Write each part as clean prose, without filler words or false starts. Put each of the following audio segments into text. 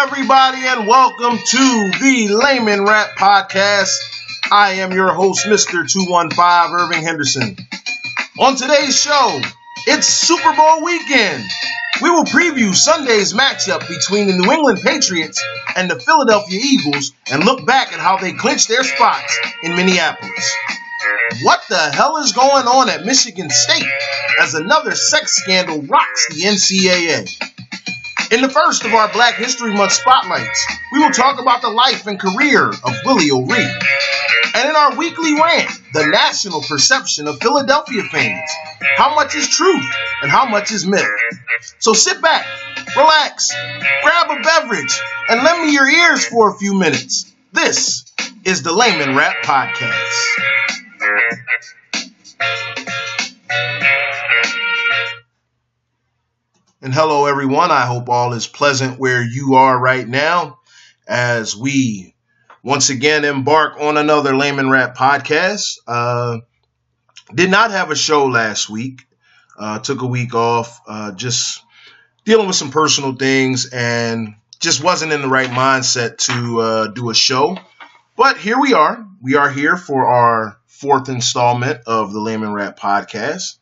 everybody, and welcome to the Layman Rap Podcast. I am your host, Mr. 215, Irving Henderson. On today's show, it's Super Bowl weekend. We will preview Sunday's matchup between the New England Patriots and the Philadelphia Eagles and look back at how they clinched their spots in Minneapolis. What the hell is going on at Michigan State as another sex scandal rocks the NCAA? In the first of our Black History Month spotlights, we will talk about the life and career of Willie O'Ree. And in our weekly rant, the national perception of Philadelphia fans. How much is truth and how much is myth? So sit back, relax, grab a beverage, and lend me your ears for a few minutes. This is the Layman Rap Podcast. And hello, everyone. I hope all is pleasant where you are right now as we once again embark on another Layman Rap Podcast. Did not have a show last week. Took a week off, just dealing with some personal things and just wasn't in the right mindset to do a show. But here we are. We are here for our fourth installment of the Layman Rap Podcast.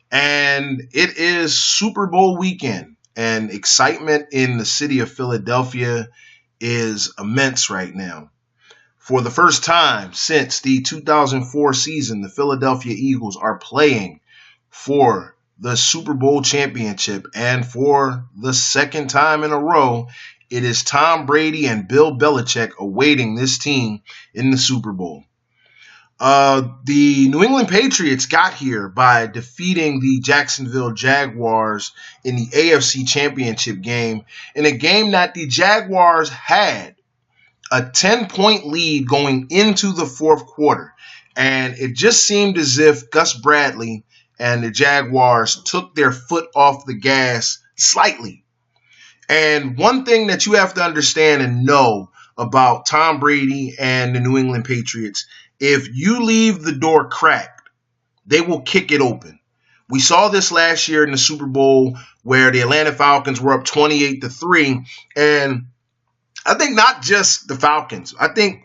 And it is Super Bowl weekend, and excitement in the city of Philadelphia is immense right now. For the first time since the 2004 season, the Philadelphia Eagles are playing for the Super Bowl championship, and for the second time in a row, it is Tom Brady and Bill Belichick awaiting this team in the Super Bowl. The New England Patriots got here by defeating the Jacksonville Jaguars in the AFC Championship game, in a game that the Jaguars had a 10-point lead going into the fourth quarter. And it just seemed as if Gus Bradley and the Jaguars took their foot off the gas slightly. And one thing that you have to understand and know about Tom Brady and the New England Patriots: if you leave the door cracked, they will kick it open. We saw this last year in the Super Bowl where the Atlanta Falcons were up 28-3. And I think not just the Falcons, I think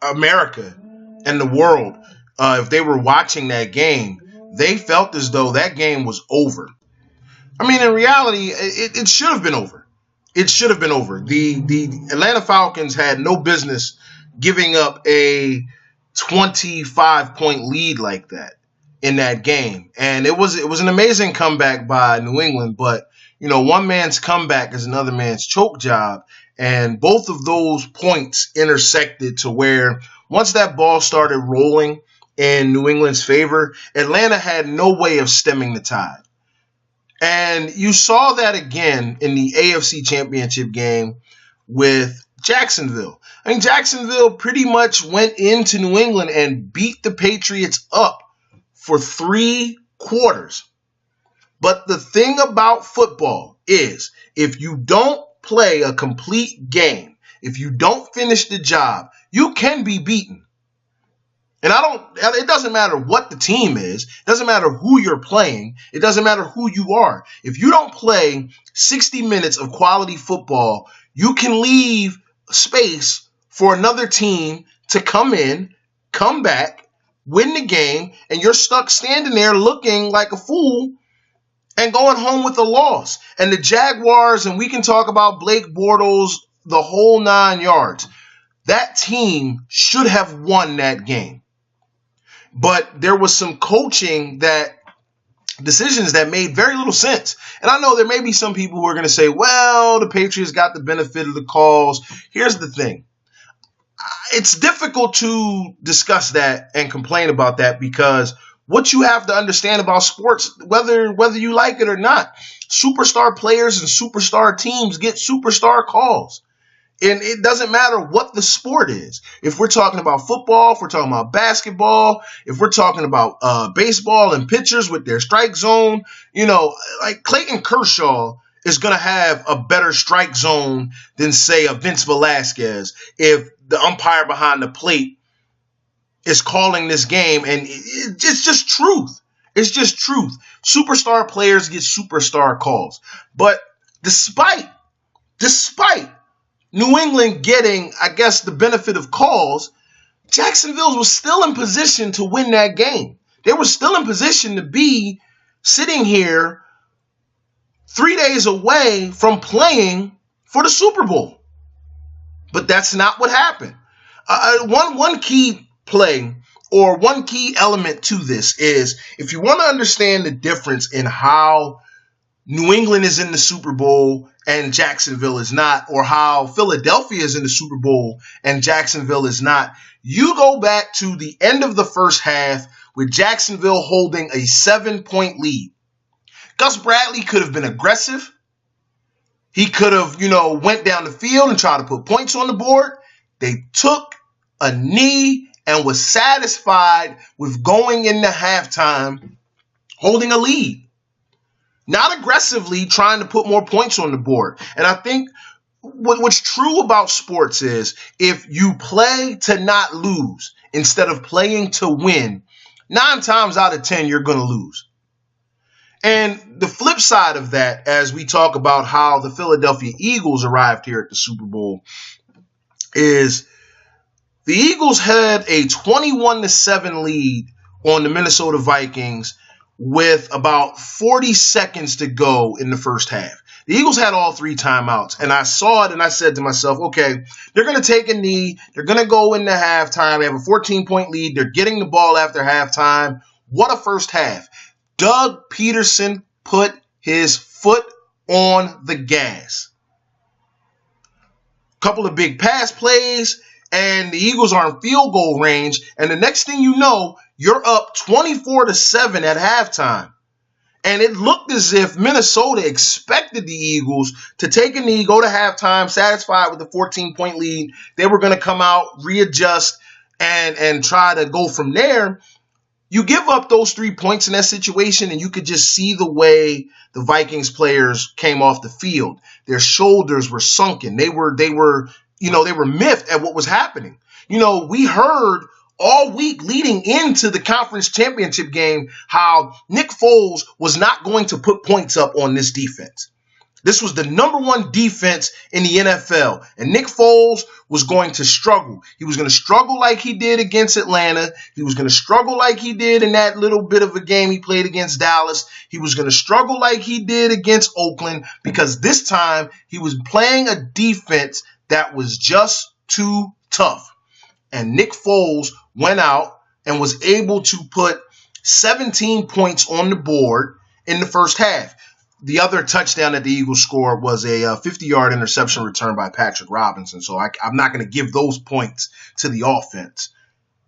America and the world, if they were watching that game, they felt as though that game was over. I mean, in reality, it should have been over. It should have been over. The Atlanta Falcons had no business giving up a 25-point lead like that in that game. And it was an amazing comeback by New England, but one man's comeback is another man's choke job, and both of those points intersected to where once that ball started rolling in New England's favor, Atlanta had no way of stemming the tide. And you saw that again in the AFC Championship game with Jacksonville. I mean, Jacksonville pretty much went into New England and beat the Patriots up for 3 quarters. But the thing about football is, if you don't play a complete game, if you don't finish the job, you can be beaten. And it doesn't matter what the team is. It doesn't matter who you're playing. It doesn't matter who you are. If you don't play 60 minutes of quality football, you can leave space for another team to come in, come back, win the game, and you're stuck standing there looking like a fool and going home with a loss. And the Jaguars, and we can talk about Blake Bortles, the whole 9 yards. That team should have won that game. But there was some coaching decisions that made very little sense. And I know there may be some people who are going to say, well, the Patriots got the benefit of the calls. Here's the thing. It's difficult to discuss that and complain about that, because what you have to understand about sports, whether you like it or not, superstar players and superstar teams get superstar calls. And it doesn't matter what the sport is. If we're talking about football, if we're talking about basketball, if we're talking about baseball and pitchers with their strike zone, like Clayton Kershaw is going to have a better strike zone than, say, a Vince Velasquez if the umpire behind the plate is calling this game. And it's just truth. It's just truth. Superstar players get superstar calls. But despite New England getting, I guess, the benefit of calls, Jacksonville was still in position to win that game. They were still in position to be sitting here 3 days away from playing for the Super Bowl. But that's not what happened. One key play or one key element to this is if you want to understand the difference in how New England is in the Super Bowl and Jacksonville is not, or how Philadelphia is in the Super Bowl and Jacksonville is not, you go back to the end of the first half with Jacksonville holding a 7-point lead. Gus Bradley could have been aggressive. He could have, went down the field and tried to put points on the board. They took a knee and was satisfied with going into halftime holding a lead. Not aggressively trying to put more points on the board. And I think what's true about sports is if you play to not lose instead of playing to win, 9 times out of 10, you're going to lose. And the flip side of that, as we talk about how the Philadelphia Eagles arrived here at the Super Bowl, is the Eagles had a 21-7 lead on the Minnesota Vikings with about 40 seconds to go in the first half. The Eagles had all 3 timeouts, and I saw it and I said to myself, okay, they're going to take a knee. They're going to go into halftime. They have a 14-point lead. They're getting the ball after halftime. What a first half. Doug Peterson put his foot on the gas. Couple of big pass plays, and the Eagles are in field goal range, and the next thing you know, you're up 24-7 at halftime. And it looked as if Minnesota expected the Eagles to take a knee, go to halftime, satisfied with the 14-point lead. They were going to come out, readjust, and try to go from there. You give up those 3 points in that situation, and you could just see the way the Vikings players came off the field. Their shoulders were sunken. They were miffed at what was happening. We heard all week leading into the conference championship game how Nick Foles was not going to put points up on this defense. This was the number 1 defense in the NFL, and Nick Foles was going to struggle. He was going to struggle like he did against Atlanta. He was going to struggle like he did in that little bit of a game he played against Dallas. He was going to struggle like he did against Oakland because this time he was playing a defense that was just too tough. And Nick Foles went out and was able to put 17 points on the board in the first half. The other touchdown that the Eagles scored was a 50-yard interception return by Patrick Robinson. So I'm not going to give those points to the offense.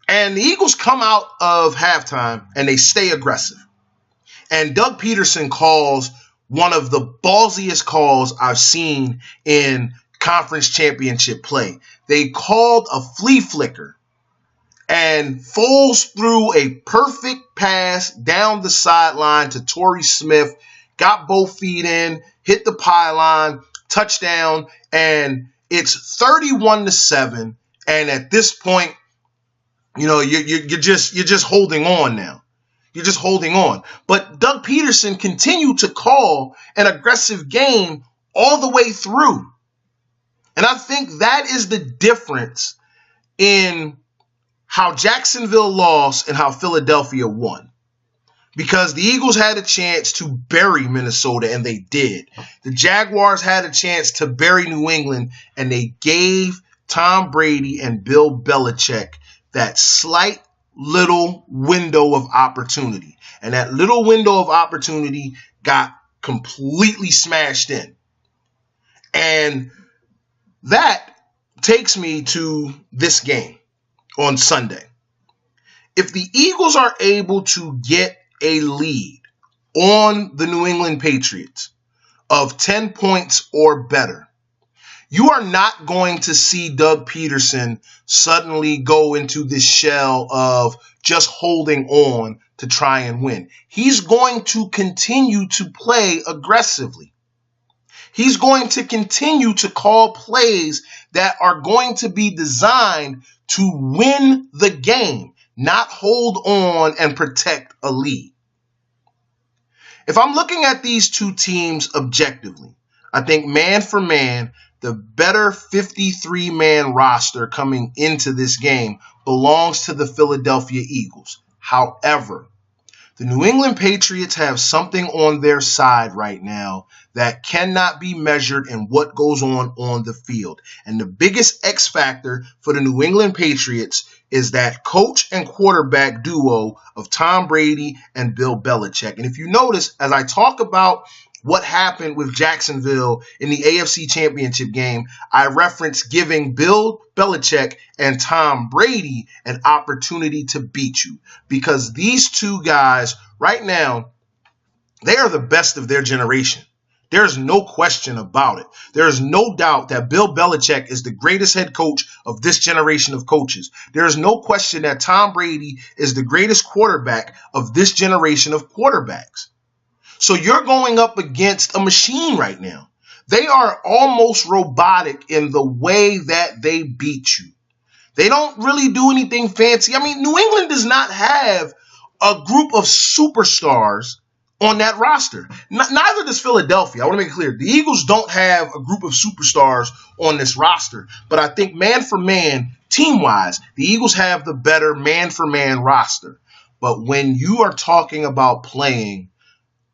And the Eagles come out of halftime and they stay aggressive. And Doug Peterson calls one of the ballsiest calls I've seen in conference championship play. They called a flea flicker. And Foles threw a perfect pass down the sideline to Torrey Smith. Got both feet in, hit the pylon, touchdown, and it's 31-7. And at this point, you're just holding on now. You're just holding on. But Doug Peterson continued to call an aggressive game all the way through. And I think that is the difference in how Jacksonville lost and how Philadelphia won. Because the Eagles had a chance to bury Minnesota, and they did. The Jaguars had a chance to bury New England, and they gave Tom Brady and Bill Belichick that slight little window of opportunity. And that little window of opportunity got completely smashed in. And that takes me to this game on Sunday. If the Eagles are able to get a lead on the New England Patriots of 10 points or better, you are not going to see Doug Peterson suddenly go into this shell of just holding on to try and win. He's going to continue to play aggressively. He's going to continue to call plays that are going to be designed to win the game, not hold on and protect a lead. If I'm looking at these two teams objectively, I think man for man, the better 53-man roster coming into this game belongs to the Philadelphia Eagles. However, the New England Patriots have something on their side right now that cannot be measured in what goes on the field. And the biggest X factor for the New England Patriots is that coach and quarterback duo of Tom Brady and Bill Belichick. And if you notice, as I talk about what happened with Jacksonville in the AFC Championship game, I referenced giving Bill Belichick and Tom Brady an opportunity to beat you, because these two guys right now, they are the best of their generation. There's no question about it. There is no doubt that Bill Belichick is the greatest head coach of this generation of coaches. There is no question that Tom Brady is the greatest quarterback of this generation of quarterbacks. So you're going up against a machine right now. They are almost robotic in the way that they beat you. They don't really do anything fancy. I mean, New England does not have a group of superstars on that roster. Neither does Philadelphia. I want to make it clear. The Eagles don't have a group of superstars on this roster. But I think man for man, team-wise, the Eagles have the better man-for-man roster. But when you are talking about playing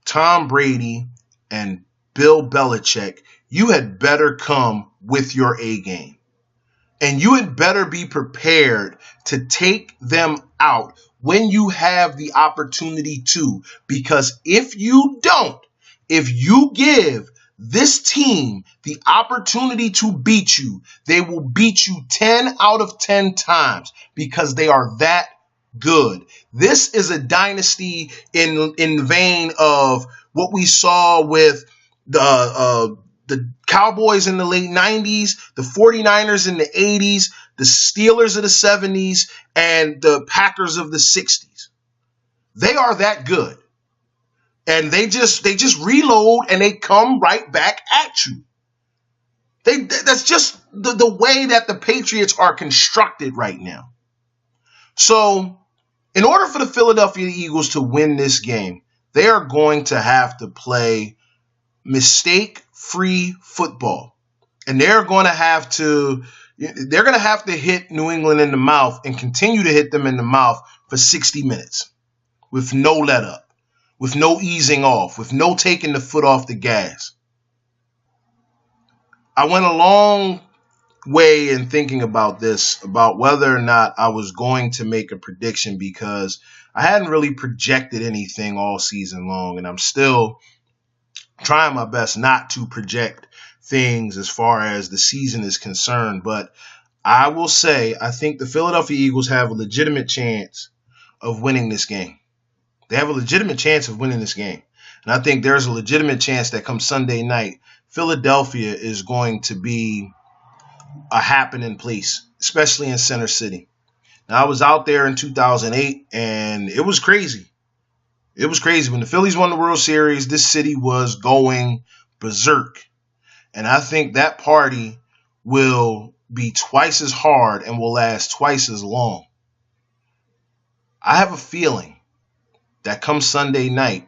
Tom Brady and Bill Belichick, you had better come with your A game. And you had better be prepared to take them out when you have the opportunity to. Because if you don't, if you give this team the opportunity to beat you, they will beat you 10 out of 10 times, because they are that good. This is a dynasty in vein of what we saw with the Cowboys in the late 90s, the 49ers in the 80s, the Steelers of the 70s, and the Packers of the 60s. They are that good. And they just reload and they come right back at you. That's just the way that the Patriots are constructed right now. So, in order for the Philadelphia Eagles to win this game, they are going to have to play mistake-free football. And they're going to have to hit New England in the mouth and continue to hit them in the mouth for 60 minutes with no let up, with no easing off, with no taking the foot off the gas. I went a long way in thinking about this, about whether or not I was going to make a prediction, because I hadn't really projected anything all season long, and I'm still trying my best not to project things as far as the season is concerned. But I will say I think the Philadelphia Eagles have a legitimate chance of winning this game. They have a legitimate chance of winning this game. And I think there's a legitimate chance that come Sunday night, Philadelphia is going to be a happening place, especially in Center City. Now, I was out there in 2008, and it was crazy. It was crazy. When the Phillies won the World Series, this city was going berserk. And I think that party will be twice as hard and will last twice as long. I have a feeling that come Sunday night,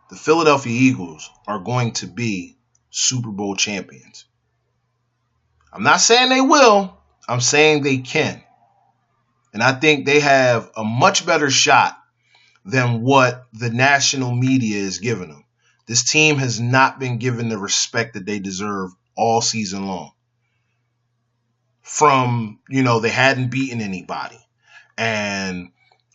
the Philadelphia Eagles are going to be Super Bowl champions. I'm not saying they will. I'm saying they can. And I think they have a much better shot than what the national media is giving them. This team has not been given the respect that they deserve all season long. From, they hadn't beaten anybody. And,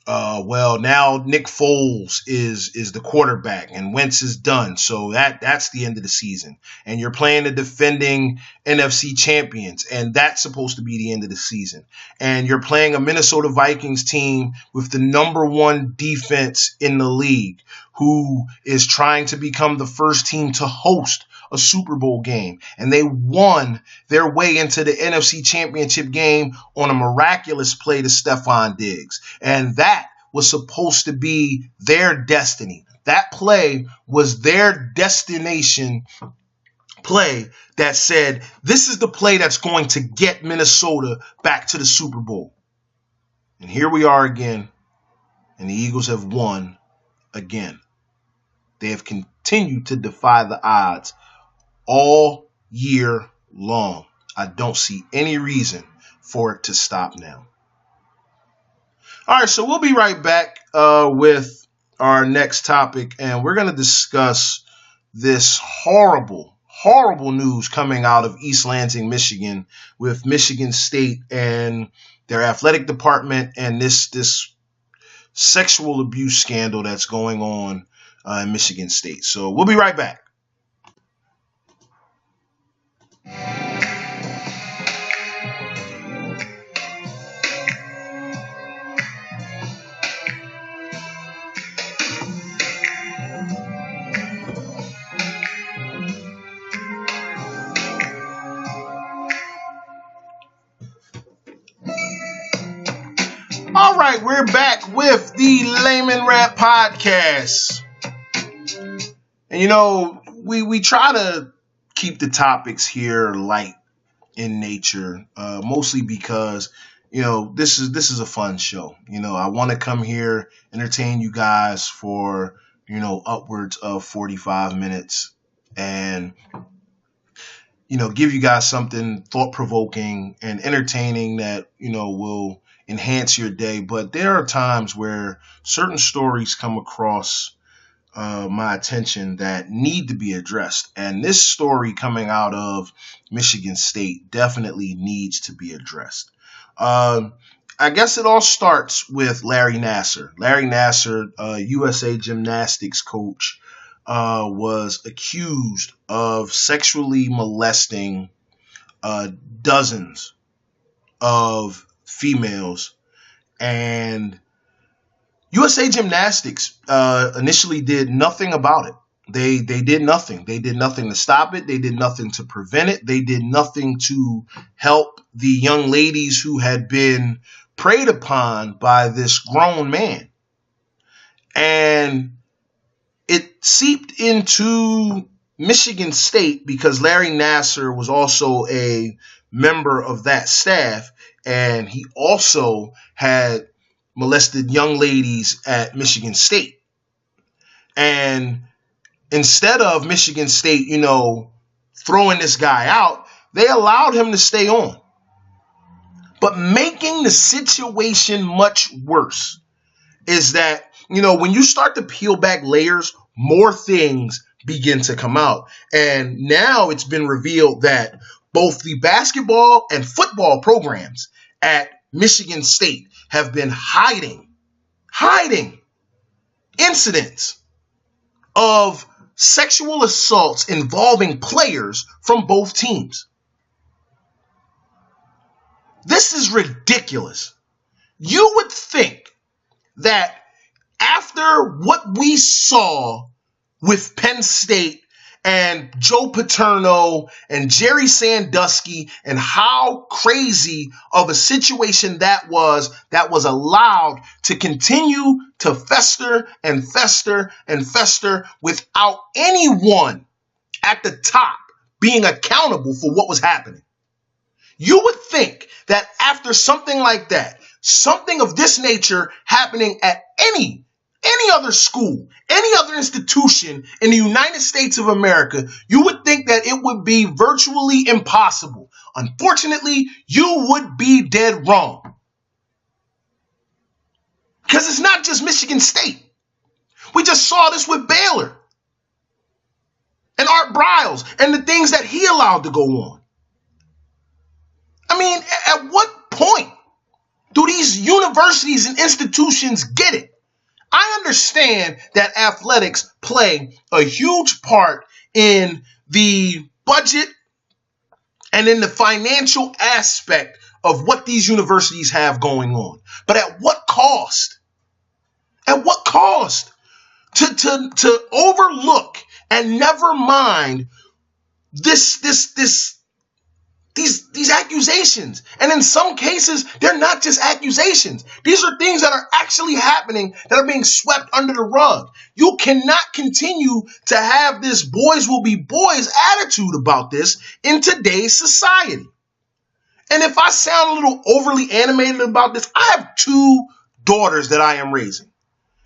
now Nick Foles is the quarterback and Wentz is done. So that's the end of the season. And you're playing the defending NFC champions, and that's supposed to be the end of the season. And you're playing a Minnesota Vikings team with the number one defense in the league, who is trying to become the first team to host a Super Bowl game. And they won their way into the NFC Championship game on a miraculous play to Stephon Diggs. And that was supposed to be their destiny. That play was their destination play that said, this is the play that's going to get Minnesota back to the Super Bowl. And here we are again, and the Eagles have won again. They have continued to defy the odds all year long. I don't see any reason for it to stop now. All right, so we'll be right back with our next topic, and we're going to discuss this horrible news coming out of East Lansing, Michigan, with Michigan State and their athletic department and this sexual abuse scandal that's going on in Michigan State. So we'll be right back. All right, we're back with the Layman Rap Podcast. And, you know, we try to keep the topics here light in nature, mostly because, you know, this is a fun show. You know, I want to come here, entertain you guys for, you know, upwards of 45 minutes and, you know, give you guys something thought-provoking and entertaining that, you know, will enhance your day. But there are times where certain stories come across my attention that need to be addressed. And this story coming out of Michigan State definitely needs to be addressed. I guess it all starts with Larry Nassar. Larry Nassar, USA gymnastics coach, was accused of sexually molesting dozens of females, and USA Gymnastics initially did nothing about it. They did nothing. They did nothing to stop it. They did nothing to prevent it. They did nothing to help the young ladies who had been preyed upon by this grown man. And it seeped into Michigan State because Larry Nassar was also a member of that staff, and he also had molested young ladies at Michigan State. And instead of Michigan State, you know, throwing this guy out, they allowed him to stay on. But making the situation much worse is that, you know, when you start to peel back layers, more things begin to come out. And now it's been revealed that both the basketball and football programs at Michigan State have been hiding incidents of sexual assaults involving players from both teams. This is ridiculous. You would think that after what we saw with Penn State and Joe Paterno and Jerry Sandusky and how crazy of a situation that was allowed to continue to fester and fester and fester without anyone at the top being accountable for what was happening. You would think that after something like that, something of this nature happening at any other school, any other institution in the United States of America, you would think that it would be virtually impossible. Unfortunately, you would be dead wrong. Because it's not just Michigan State. We just saw this with Baylor and Art Briles and the things that he allowed to go on. I mean, at what point do these universities and institutions get it? I understand that athletics play a huge part in the budget and in the financial aspect of what these universities have going on. But at what cost? At what cost? To overlook and never mind these accusations. And in some cases, they're not just accusations. These are things that are actually happening that are being swept under the rug. You cannot continue to have this boys will be boys attitude about this in today's society. And if I sound a little overly animated about this, I have 2 daughters that I am raising.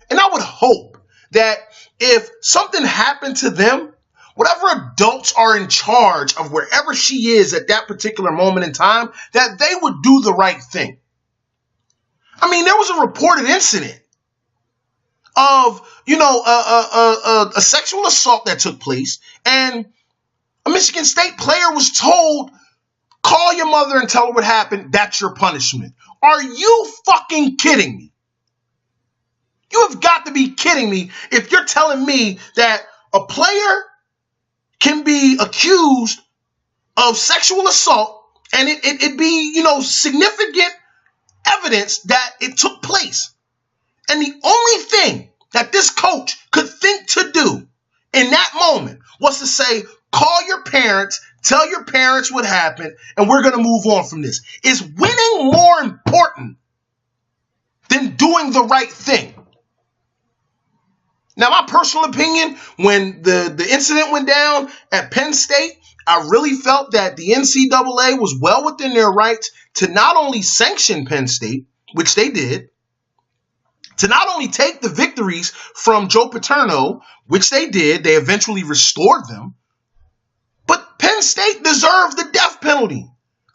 And I would hope that if something happened to them, whatever adults are in charge of wherever she is at that particular moment in time, that they would do the right thing. I mean, there was a reported incident of, a sexual assault that took place, and a Michigan State player was told, call your mother and tell her what happened. That's your punishment. Are you fucking kidding me? You have got to be kidding me if you're telling me that a player can be accused of sexual assault and it be, significant evidence that it took place. And the only thing that this coach could think to do in that moment was to say, call your parents, tell your parents what happened, and we're going to move on from this. Is winning more important than doing the right thing? Now, my personal opinion, when the incident went down at Penn State, I really felt that the NCAA was well within their rights to not only sanction Penn State, which they did, to not only take the victories from Joe Paterno, which they did, they eventually restored them, but Penn State deserved the death penalty.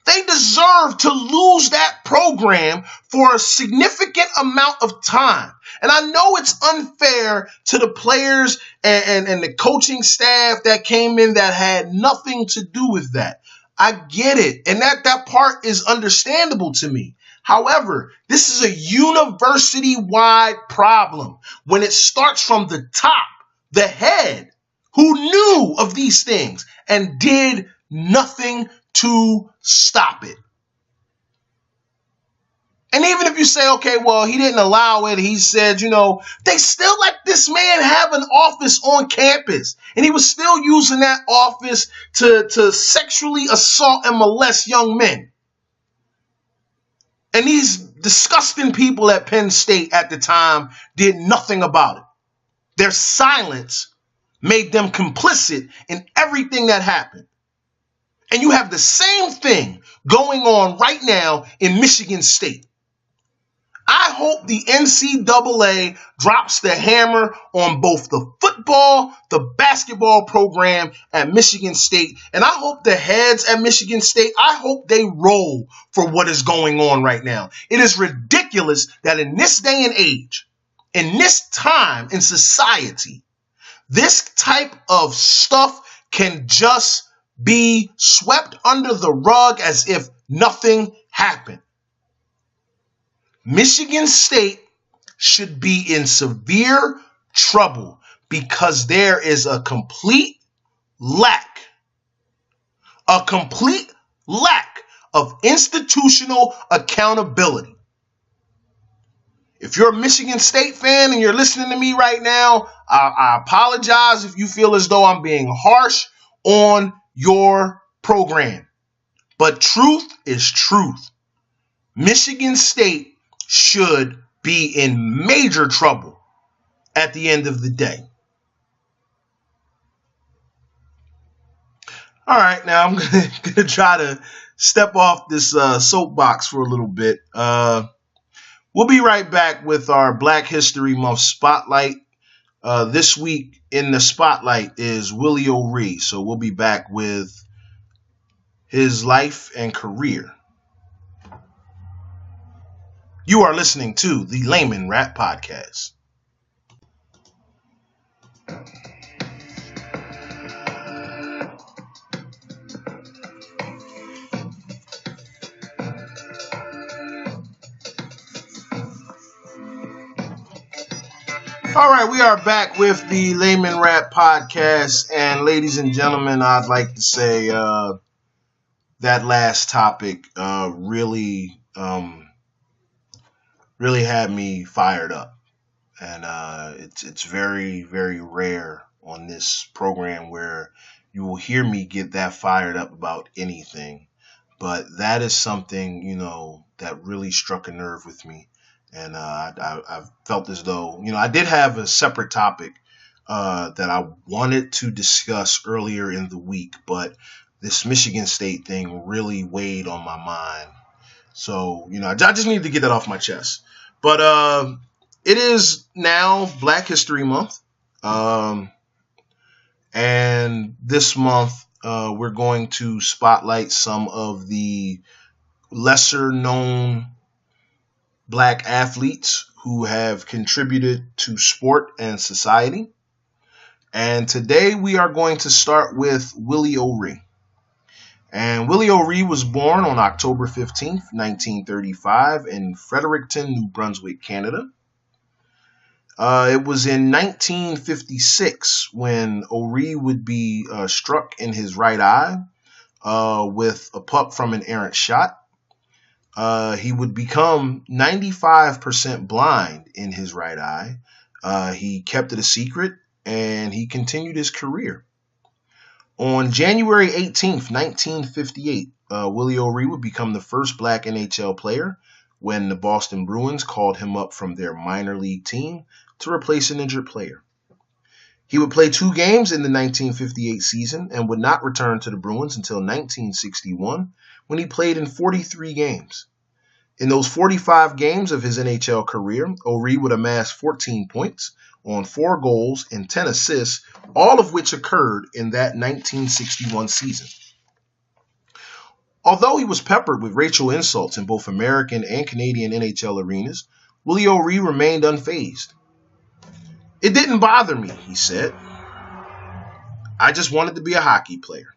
They deserve to lose that program for a significant amount of time. And I know it's unfair to the players and the coaching staff that came in that had nothing to do with that. I get it. And that part is understandable to me. However, this is a university-wide problem. When it starts from the top, the head, who knew of these things and did nothing to stop it. And even if you say, okay, well, he didn't allow it. He said, they still let this man have an office on campus. And he was still using that office to sexually assault and molest young men. And these disgusting people at Penn State at the time did nothing about it. Their silence made them complicit in everything that happened. And you have the same thing going on right now in Michigan State. I hope the NCAA drops the hammer on both the football, the basketball program at Michigan State. And I hope the heads at Michigan State, I hope they roll for what is going on right now. It is ridiculous that in this day and age, in this time in society, this type of stuff can just be swept under the rug as if nothing happened. Michigan State should be in severe trouble because there is a complete lack of institutional accountability. If you're a Michigan State fan and you're listening to me right now, I apologize if you feel as though I'm being harsh on your program. But truth is truth. Michigan State should be in major trouble at the end of the day. All right, now I'm going to try to step off this soapbox for a little bit. We'll be right back with our Black History Month Spotlight. This week in the Spotlight is Willie O'Ree, so we'll be back with his life and career. You are listening to the Layman Rap Podcast. All right, we are back with the Layman Rap Podcast, and ladies and gentlemen, I'd like to say that last topic really had me fired up, and it's very, very rare on this program where you will hear me get that fired up about anything, but that is something that really struck a nerve with me. And I felt as though, I did have a separate topic that I wanted to discuss earlier in the week, but this Michigan State thing really weighed on my mind. So, I just needed to get that off my chest. But it is now Black History Month. And this month, we're going to spotlight some of the lesser known black athletes who have contributed to sport and society. And today we are going to start with Willie O'Ree. And Willie O'Ree was born on October 15th, 1935 in Fredericton, New Brunswick, Canada. It was in 1956 when O'Ree would be struck in his right eye with a puck from an errant shot. He would become 95% blind in his right eye. He kept it a secret, and he continued his career. On January 18th, 1958, Willie O'Ree would become the first black NHL player when the Boston Bruins called him up from their minor league team to replace an injured player. He would play 2 games in the 1958 season and would not return to the Bruins until 1961, when he played in 43 games. In those 45 games of his NHL career, O'Ree would amass 14 points on 4 goals and 10 assists, all of which occurred in that 1961 season. Although he was peppered with racial insults in both American and Canadian NHL arenas, Willie O'Ree remained unfazed. "It didn't bother me," he said. "I just wanted to be a hockey player."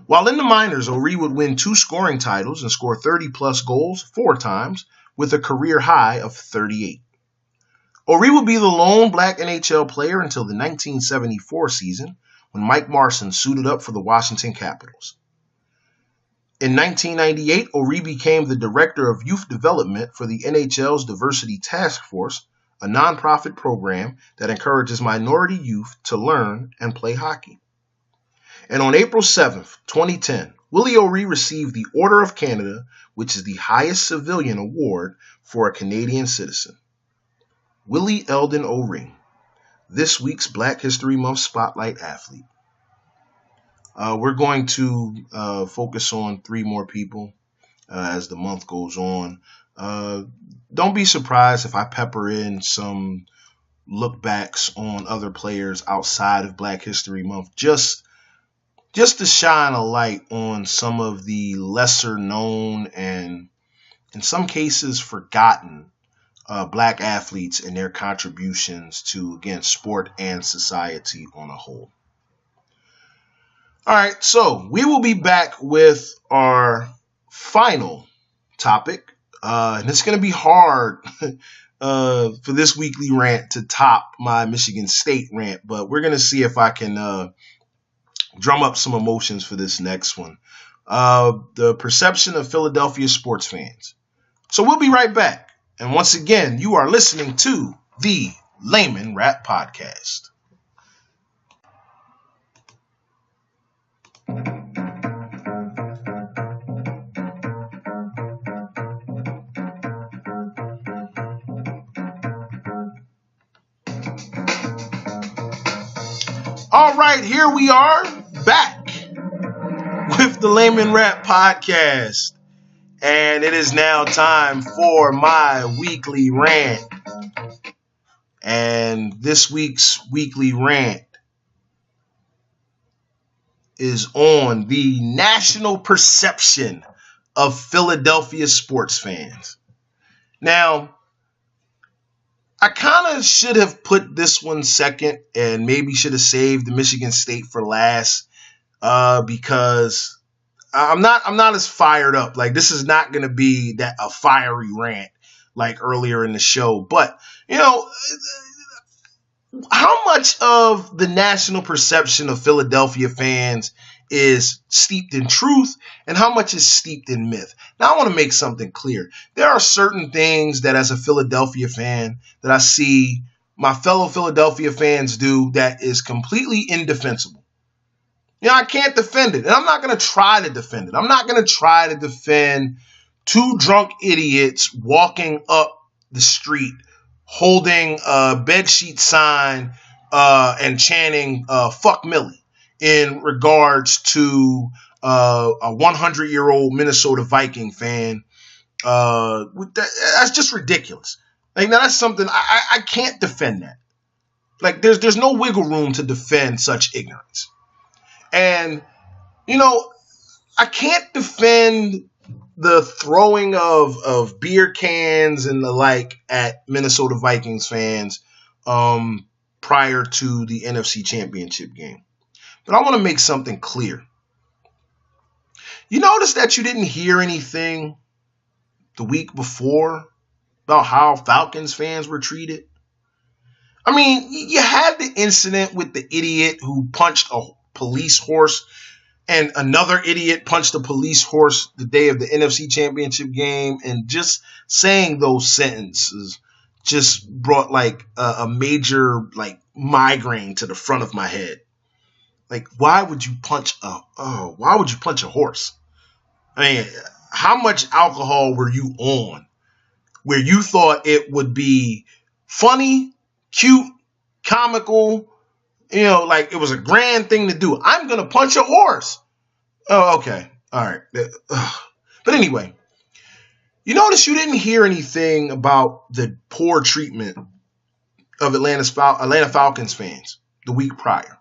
While in the minors, O'Ree would win 2 scoring titles and score 30-plus goals 4 times, with a career high of 38. O'Ree would be the lone black NHL player until the 1974 season, when Mike Marson suited up for the Washington Capitals. In 1998, O'Ree became the director of youth development for the NHL's Diversity Task Force, a nonprofit program that encourages minority youth to learn and play hockey. And on April 7th, 2010, Willie O'Ree received the Order of Canada, which is the highest civilian award for a Canadian citizen. Willie Eldon O'Ree, this week's Black History Month Spotlight athlete. We're going to focus on 3 more people as the month goes on. Don't be surprised if I pepper in some look backs on other players outside of Black History Month, just to shine a light on some of the lesser known and in some cases forgotten black athletes and their contributions to, again, sport and society on a whole. All right, so we will be back with our final topic. And it's going to be hard for this weekly rant to top my Michigan State rant, but we're going to see if I can drum up some emotions for this next one. The perception of Philadelphia sports fans. So we'll be right back. And once again, you are listening to the Layman Rap Podcast. All right, here we are back with the Layman Rap Podcast. And it is now time for my weekly rant. And this week's weekly rant is on the national perception of Philadelphia sports fans. Now, I kind of should have put this one second and maybe should have saved the Michigan State for last because I'm not as fired up. Like, this is not going to be a fiery rant like earlier in the show. But, you know, how much of the national perception of Philadelphia fans is steeped in truth and how much is steeped in myth? Now, I want to make something clear. There are certain things that as a Philadelphia fan that I see my fellow Philadelphia fans do that is completely indefensible. You know, I can't defend it, and I'm not going to try to defend it. I'm not going to try to defend 2 drunk idiots walking up the street holding a bedsheet sign and chanting "fuck Millie" in regards to a 100-year-old Minnesota Viking fan. That's just ridiculous. Like, now that's something I can't defend that. Like there's no wiggle room to defend such ignorance. And, you know, I can't defend the throwing of beer cans and the like at Minnesota Vikings fans prior to the NFC Championship game. But I want to make something clear. You notice that you didn't hear anything the week before about how Falcons fans were treated? I mean, you had the incident with the idiot who punched a police horse, and another idiot punched a police horse the day of the NFC Championship game, and just saying those sentences just brought like a major like migraine to the front of my head. Like, why would you punch a horse? I mean, how much alcohol were you on where you thought it would be funny, cute, comical, like it was a grand thing to do? I'm going to punch a horse. Oh, okay. All right. But anyway, you notice you didn't hear anything about the poor treatment of Atlanta Falcons fans the week prior.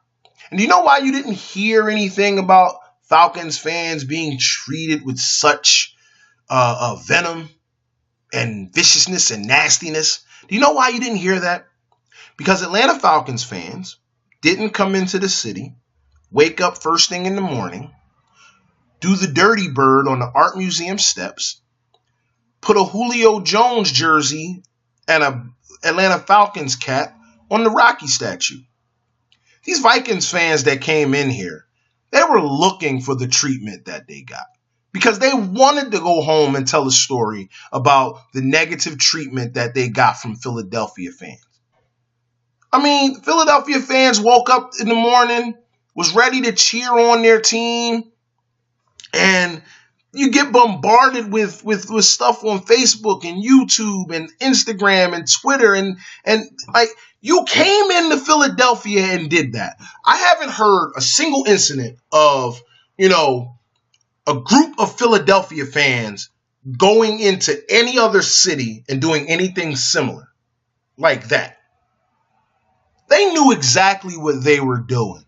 And do you know why you didn't hear anything about Falcons fans being treated with such venom and viciousness and nastiness? Do you know why you didn't hear that? Because Atlanta Falcons fans didn't come into the city, wake up first thing in the morning, do the dirty bird on the art museum steps, put a Julio Jones jersey and a Atlanta Falcons cap on the Rocky statue. These Vikings fans that came in here, they were looking for the treatment that they got because they wanted to go home and tell a story about the negative treatment that they got from Philadelphia fans. I mean, Philadelphia fans woke up in the morning, was ready to cheer on their team, and you get bombarded with stuff on Facebook and YouTube and Instagram and Twitter and like you came into Philadelphia and did that. I haven't heard a single incident of, a group of Philadelphia fans going into any other city and doing anything similar like that. They knew exactly what they were doing.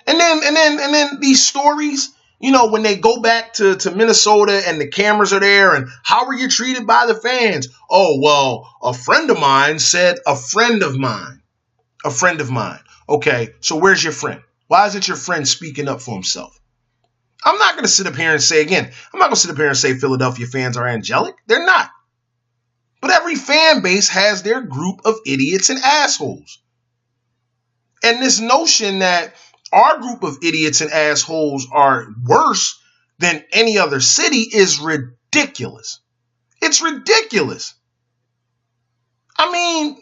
And then these stories, when they go back to Minnesota and the cameras are there and how were you treated by the fans? Oh, well, a friend of mine said a friend of mine. Okay, so where's your friend? Why isn't your friend speaking up for himself? I'm not going to sit up here and say Philadelphia fans are angelic. They're not. But every fan base has their group of idiots and assholes. And this notion that our group of idiots and assholes are worse than any other city is ridiculous. It's ridiculous. I mean,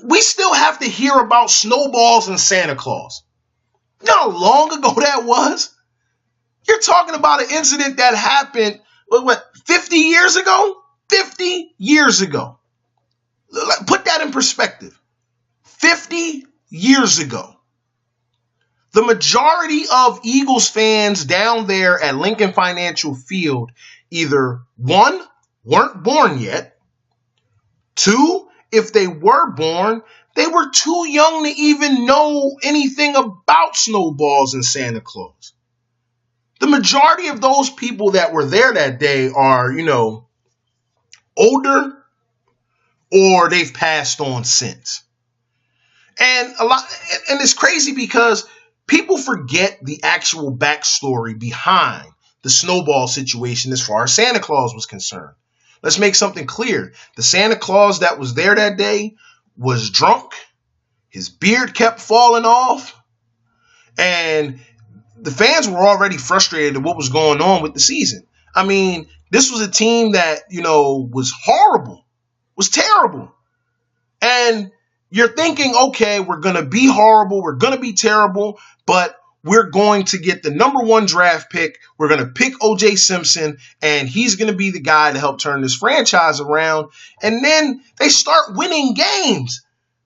we still have to hear about snowballs and Santa Claus. You know how long ago that was? You're talking about an incident that happened, 50 years ago? 50 years ago. Put that in perspective. 50 years ago. The majority of Eagles fans down there at Lincoln Financial Field either, one, weren't born yet. Two, if they were born, they were too young to even know anything about snowballs and Santa Claus. The majority of those people that were there that day are, older or they've passed on since. And it's crazy because people forget the actual backstory behind the snowball situation as far as Santa Claus was concerned. Let's make something clear. The Santa Claus that was there that day was drunk. His beard kept falling off. And the fans were already frustrated at what was going on with the season. I mean, this was a team that, was horrible, was terrible. And you're thinking, okay, we're going to be horrible, we're going to be terrible, but we're going to get the number one draft pick. We're going to pick O.J. Simpson, and he's going to be the guy to help turn this franchise around. And then they start winning games.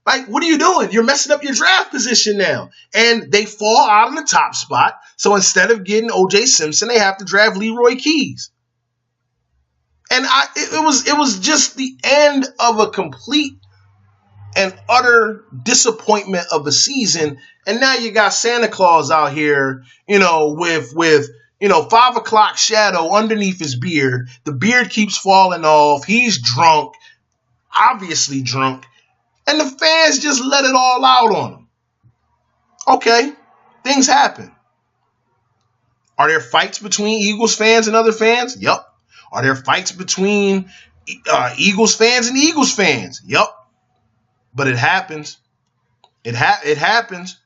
Like, what are you doing? You're messing up your draft position now. And they fall out of the top spot. So instead of getting O.J. Simpson, they have to draft Leroy Keys. And it was just the end of a complete and utter disappointment of a season. And now you got Santa Claus out here, with 5 o'clock shadow underneath his beard. The beard keeps falling off. He's drunk, obviously drunk. And the fans just let it all out on him. Okay, things happen. Are there fights between Eagles fans and other fans? Yup. Are there fights between Eagles fans and Eagles fans? Yup. But it happens. It happens.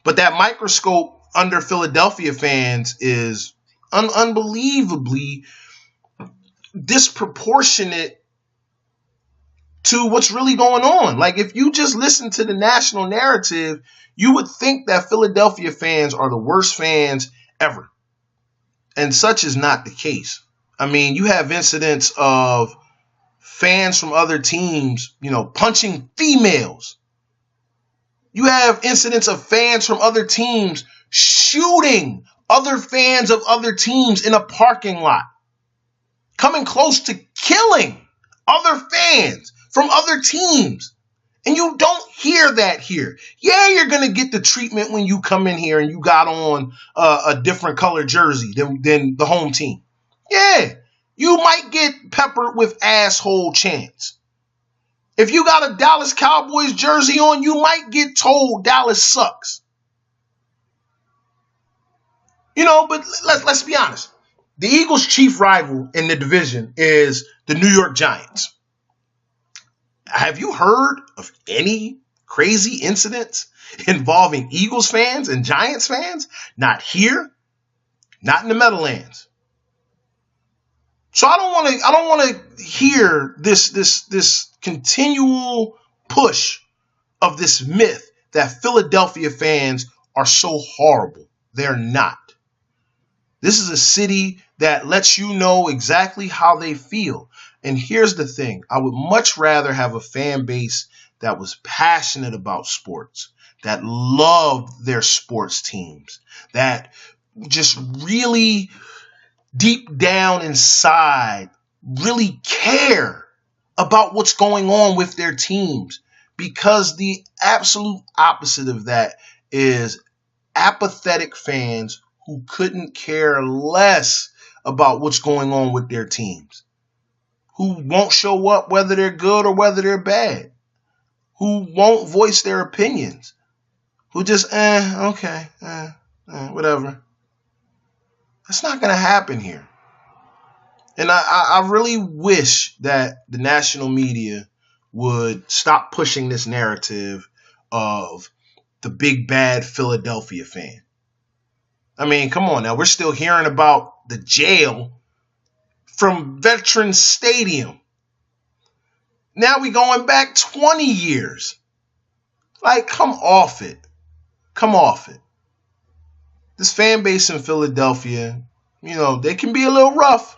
But that microscope under Philadelphia fans is unbelievably disproportionate to what's really going on. Like, if you just listen to the national narrative, you would think that Philadelphia fans are the worst fans ever. And such is not the case. I mean, you have incidents of fans from other teams, punching females. You have incidents of fans from other teams shooting other fans of other teams in a parking lot, coming close to killing other fans from other teams. And you don't hear that here. Yeah, you're going to get the treatment when you come in here and you got on a different color jersey than the home team. Yeah, you might get peppered with asshole chants. If you got a Dallas Cowboys jersey on, you might get told Dallas sucks. But let's be honest. The Eagles' chief rival in the division is the New York Giants. Have you heard of any crazy incidents involving Eagles fans and Giants fans? Not here, not in the Meadowlands. So I don't want to hear this continual push of this myth that Philadelphia fans are so horrible. They're not. This is a city that lets you know exactly how they feel. And here's the thing. I would much rather have a fan base that was passionate about sports, that loved their sports teams, that just really deep down inside really care about what's going on with their teams. Because the absolute opposite of that is apathetic fans who couldn't care less about what's going on with their teams, who won't show up whether they're good or whether they're bad, who won't voice their opinions, who just, whatever. That's not going to happen here. And I really wish that the national media would stop pushing this narrative of the big bad Philadelphia fan. I mean, come on now. We're still hearing about the jail from Veterans Stadium. Now we going back 20 years. Like, come off it. Come off it. This fan base in Philadelphia, they can be a little rough.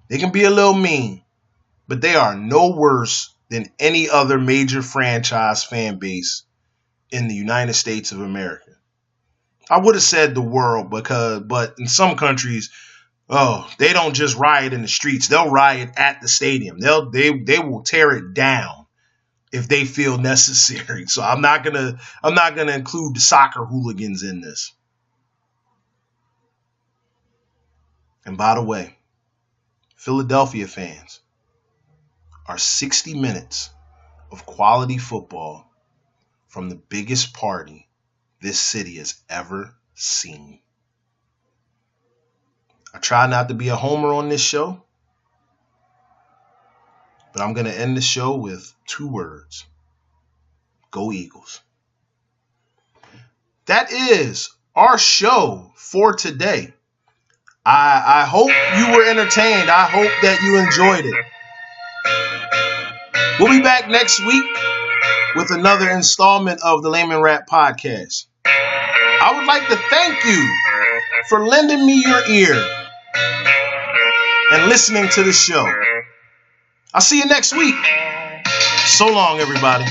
They can be a little mean. But they are no worse than any other major franchise fan base in the United States of America. I would have said the world but in some countries, they don't just riot in the streets. They'll riot at the stadium. They will tear it down if they feel necessary. So I'm not gonna include the soccer hooligans in this. And by the way, Philadelphia fans are 60 minutes of quality football from the biggest party this city has ever seen. I try not to be a homer on this show, but I'm going to end the show with 2 words. Go Eagles. That is our show for today. I hope you were entertained. I hope that you enjoyed it. We'll be back next week with another installment of the Layman Rap Podcast. I would like to thank you for lending me your ear and listening to the show. I'll see you next week. So long, everybody.